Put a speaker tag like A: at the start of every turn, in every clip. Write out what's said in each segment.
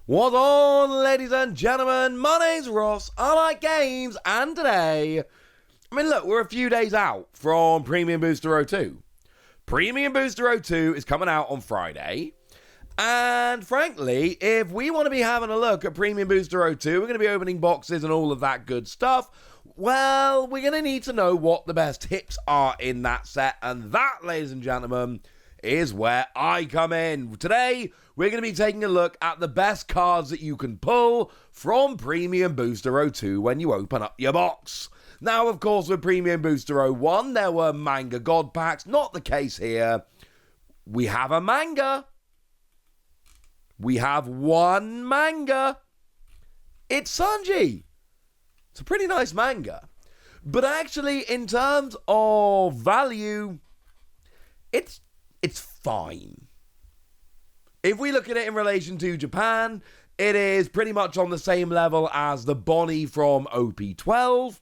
A: What's on, ladies and gentlemen? My name's Ross, I like games, and today, look, we're a few days out from Premium Booster 02. Premium Booster 02 is coming out on Friday, and frankly, if we want to be having a look at Premium Booster 02, we're going to be opening boxes and all of that good stuff, well, we're going to need to know what the best hits are in that set, and that, ladies and gentlemen, is where I come in. Today, we're going to be taking a look at the best cards that you can pull from Premium Booster 02 when you open up your box. Now, of course, with Premium Booster 01, there were manga god packs. Not the case here. We have a manga. We have one manga. It's Sanji. It's a pretty nice manga. But actually, in terms of value, it's fine. If we look at it in relation to Japan, it is pretty much on the same level as the Bonnie from OP12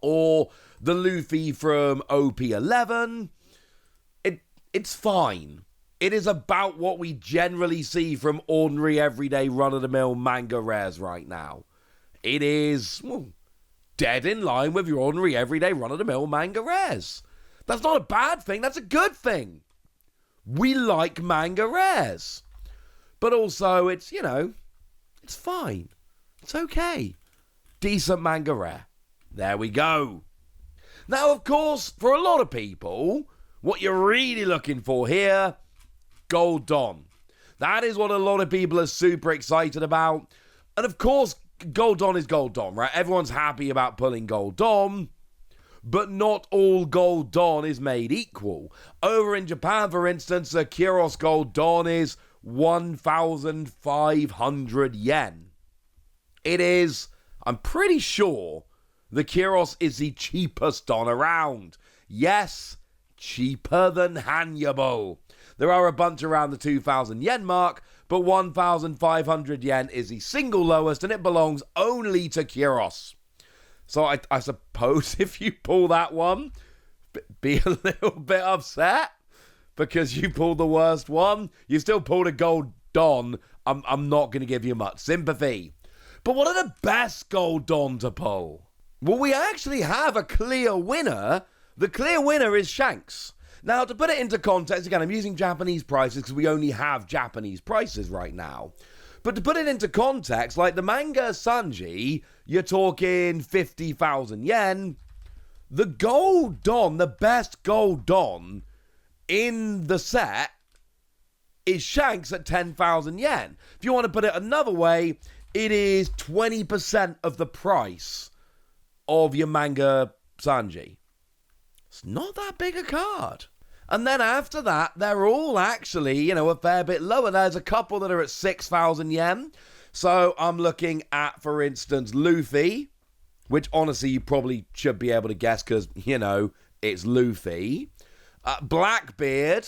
A: or the Luffy from OP11. It's fine. It is about what we generally see from ordinary, everyday, run-of-the-mill manga rares right now. It is dead in line with your ordinary, everyday, run-of-the-mill manga rares. That's not a bad thing. That's a good thing. We like manga rares. But also, it's fine. It's okay. Decent manga rare. There we go. Now, of course, for a lot of people, what you're really looking for here, Gold Don. That is what a lot of people are super excited about. And of course, Gold Don is Gold Don, right? Everyone's happy about pulling Gold Don. But not all Gold Don is made equal. Over in Japan, for instance, the Kyros Gold Don is 1,500 yen. It is, I'm pretty sure, the Kyros is the cheapest Don around. Yes, cheaper than Hannibal. There are a bunch around the 2,000 yen mark, but 1,500 yen is the single lowest, and it belongs only to Kyros. So I suppose if you pull that one, be a little bit upset because you pulled the worst one. You still pulled a Gold Don. I'm not going to give you much sympathy. But what are the best Gold Don to pull? Well, we actually have a clear winner. The clear winner is Shanks. Now, to put it into context, again, I'm using Japanese prices because we only have Japanese prices right now. But to put it into context, like the Manga Sanji, you're talking 50,000 yen. The Gold Don, the best Gold Don in the set is Shanks at 10,000 yen. If you want to put it another way, it is 20% of the price of your Manga Sanji. It's not that big a card. And then after that, they're all actually, a fair bit lower. There's a couple that are at 6,000 yen. So I'm looking at, for instance, Luffy, which honestly you probably should be able to guess because, it's Luffy. Blackbeard,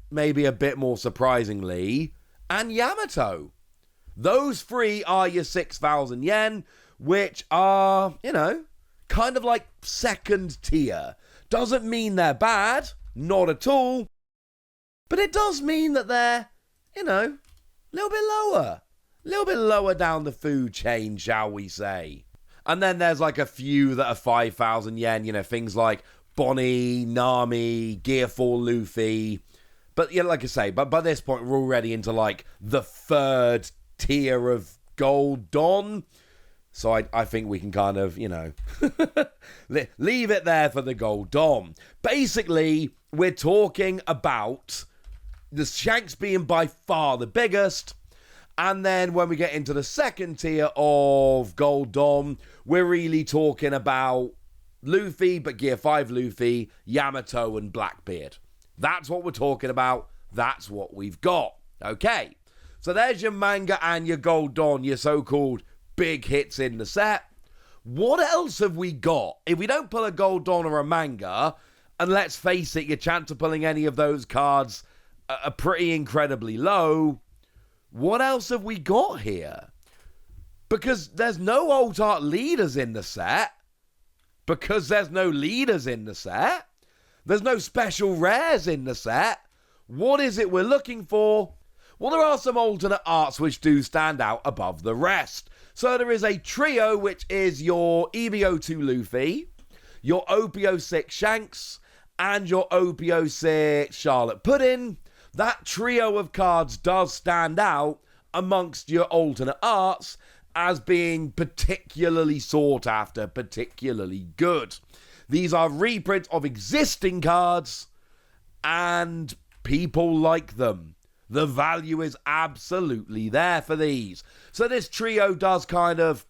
A: maybe a bit more surprisingly, and Yamato. Those three are your 6,000 yen, which are, kind of like second tier. Doesn't mean they're bad. Not at all. But it does mean that they're, a little bit lower. A little bit lower down the food chain, shall we say. And then there's like a few that are 5,000 yen, things like Bonnie, Nami, Gear 4 Luffy. But like I say, but by this point we're already into like the third tier of Gold Don. So I think we can kind of, leave it there for the Gold Don. Basically, we're talking about the Shanks being by far the biggest. And then when we get into the second tier of Gold Don, we're really talking about Luffy, but Gear 5 Luffy, Yamato, and Blackbeard. That's what we're talking about. That's what we've got. Okay. So there's your manga and your Gold Don, your so-called big hits in the set. What else have we got? If we don't pull a Gold Don or a manga, and let's face it, your chance of pulling any of those cards are pretty incredibly low, what else have we got here? Because there's no alt art leaders in the set. Because there's no leaders in the set. There's no special rares in the set. What is it we're looking for? Well, there are some alternate arts which do stand out above the rest. So there is a trio, which is your EB-02 Luffy, your OP-06 Shanks, and your OP-06 Charlotte Pudding. That trio of cards does stand out amongst your alternate arts as being particularly sought after, particularly good. These are reprints of existing cards, and people like them. The value is absolutely there for these. So this trio does kind of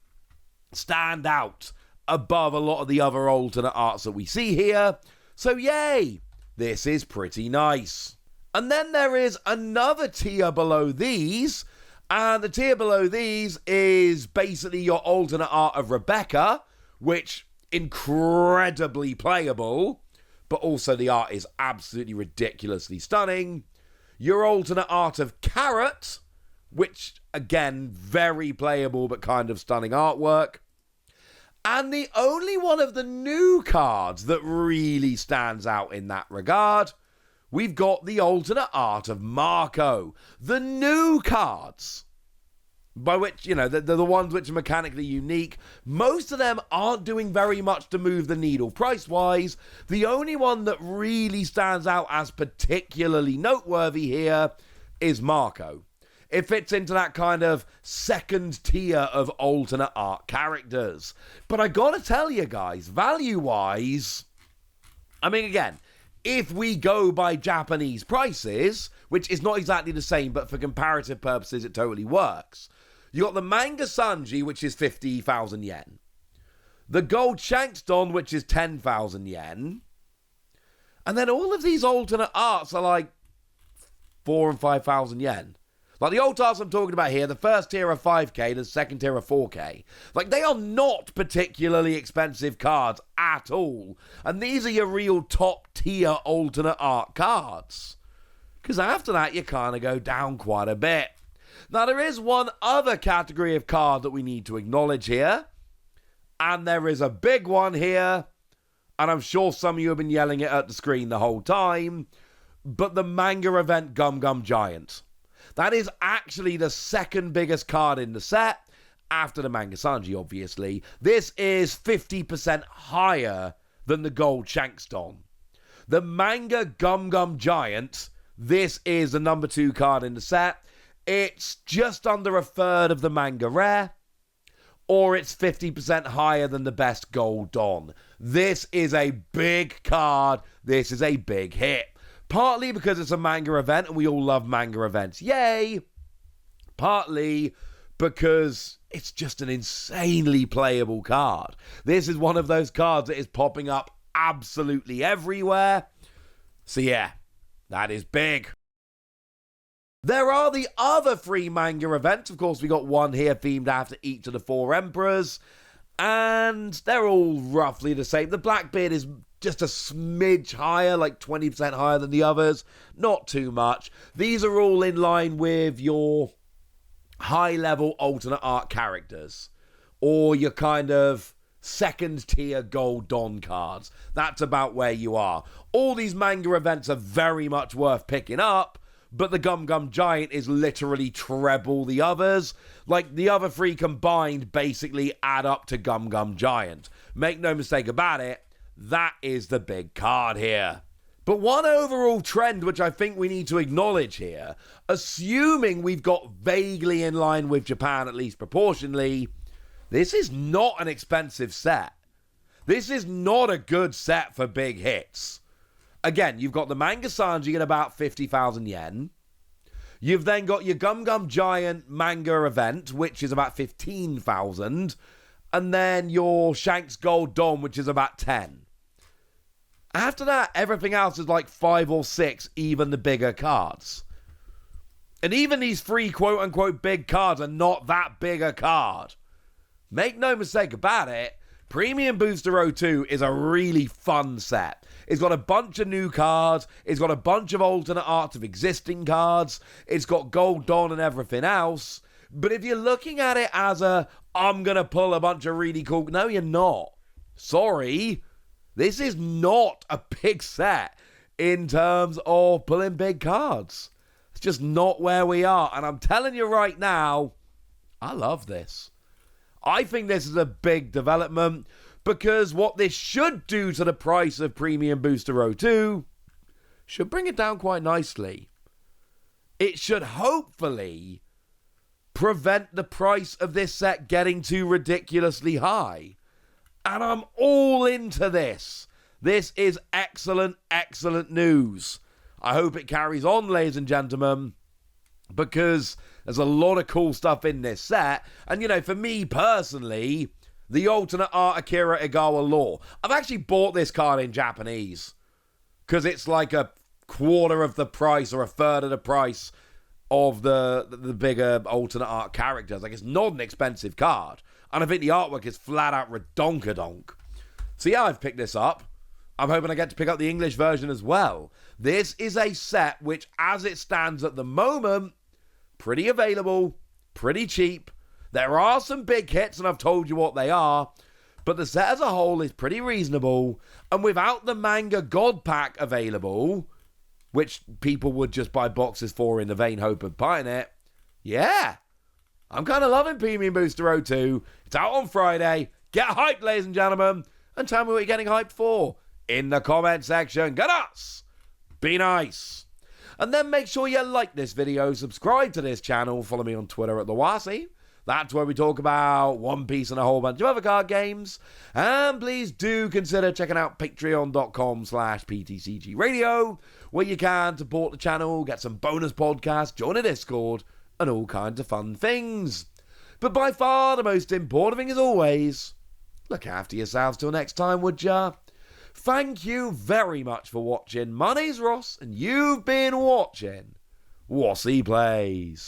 A: stand out above a lot of the other alternate arts that we see here. So yay, this is pretty nice. And then there is another tier below these, and the tier below these is basically your alternate art of Rebecca, which incredibly playable, but also the art is absolutely ridiculously stunning. Your alternate art of Carrot, which again, very playable but kind of stunning artwork. And the only one of the new cards that really stands out in that regard, we've got the alternate art of Marco. The new cards, by which, you know, they're the ones which are mechanically unique. Most of them aren't doing very much to move the needle price-wise. The only one that really stands out as particularly noteworthy here is Marco. It fits into that kind of second tier of alternate art characters. But I gotta tell you guys, value-wise, I mean, again, if we go by Japanese prices, which is not exactly the same, but for comparative purposes, it totally works. You got the Manga Sanji, which is 50,000 yen. The Gold Shanks Don, which is 10,000 yen. And then all of these alternate arts are like 4,000 and 5,000 yen. Like the old arts I'm talking about here, the first tier are 5k, the second tier are 4k. Like, they are not particularly expensive cards at all. And these are your real top tier alternate art cards. Because after that, you kind of go down quite a bit. Now, there is one other category of card that we need to acknowledge here. And there is a big one here. And I'm sure some of you have been yelling it at the screen the whole time. But the manga event Gum Gum Giant. That is actually the second biggest card in the set. After the Manga Sanji, obviously. This is 50% higher than the Gold Shanks Don. The Manga Gum Gum Giant, this is the number 2 card in the set. It's just under a third of the manga rare, or it's 50% higher than the best Gold Don. This is a big card. This is a big hit. Partly because it's a manga event and we all love manga events. Yay! Partly because it's just an insanely playable card. This is one of those cards that is popping up absolutely everywhere. So yeah, that is big. There are the other 3 manga events. Of course, we got one here themed after each of the 4 emperors. And they're all roughly the same. The Blackbeard is just a smidge higher, like 20% higher than the others. Not too much. These are all in line with your high-level alternate art characters. Or your kind of second-tier Gold Don cards. That's about where you are. All these manga events are very much worth picking up. But the Gum Gum Giant is literally treble the others. Like, the other 3 combined basically add up to Gum Gum Giant. Make no mistake about it, that is the big card here. But one overall trend which I think we need to acknowledge here, assuming we've got vaguely in line with Japan, at least proportionally, this is not an expensive set. This is not a good set for big hits. Again, you've got the Manga Sanji at about 50,000 yen. You've then got your Gum Gum Giant manga event, which is about 15,000. And then your Shanks Gold Don, which is about 10. After that, everything else is like 5 or 6, even the bigger cards. And even these 3 quote-unquote big cards are not that big a card. Make no mistake about it, Premium Booster 02 is a really fun set. It's got a bunch of new cards. It's got a bunch of alternate arts of existing cards. It's got Gold Dawn and everything else. But if you're looking at it as I'm going to pull a bunch of really cool... No, you're not. Sorry. This is not a big set in terms of pulling big cards. It's just not where we are. And I'm telling you right now, I love this. I think this is a big development because what this should do to the price of Premium Booster 02 should bring it down quite nicely. It should hopefully prevent the price of this set getting too ridiculously high. And I'm all into this. This is excellent, excellent news. I hope it carries on, ladies and gentlemen, because there's a lot of cool stuff in this set. And, you know, for me personally, the alternate art Akira Igawa Law. I've actually bought this card in Japanese because it's like a quarter of the price or a third of the price of the bigger alternate art characters. Like, it's not an expensive card. And I think the artwork is flat out redonkadonk. So yeah, I've picked this up. I'm hoping I get to pick up the English version as well. This is a set which, as it stands at the moment, pretty available, pretty cheap. There are some big hits, and I've told you what they are. But the set as a whole is pretty reasonable. And without the Manga God Pack available, which people would just buy boxes for in the vain hope of buying it, yeah, I'm kind of loving Premium Booster 02. It's out on Friday. Get hyped, ladies and gentlemen, and tell me what you're getting hyped for in the comment section. Get us! Be nice. And then make sure you like this video, subscribe to this channel, follow me on Twitter at The Wasi. That's where we talk about One Piece and a whole bunch of other card games. And please do consider checking out patreon.com/PTCG Radio, where you can support the channel, get some bonus podcasts, join a Discord, and all kinds of fun things. But by far the most important thing is always, look after yourselves till next time, would ya? Thank you very much for watching. My name's Ross, and you've been watching Wasi Plays.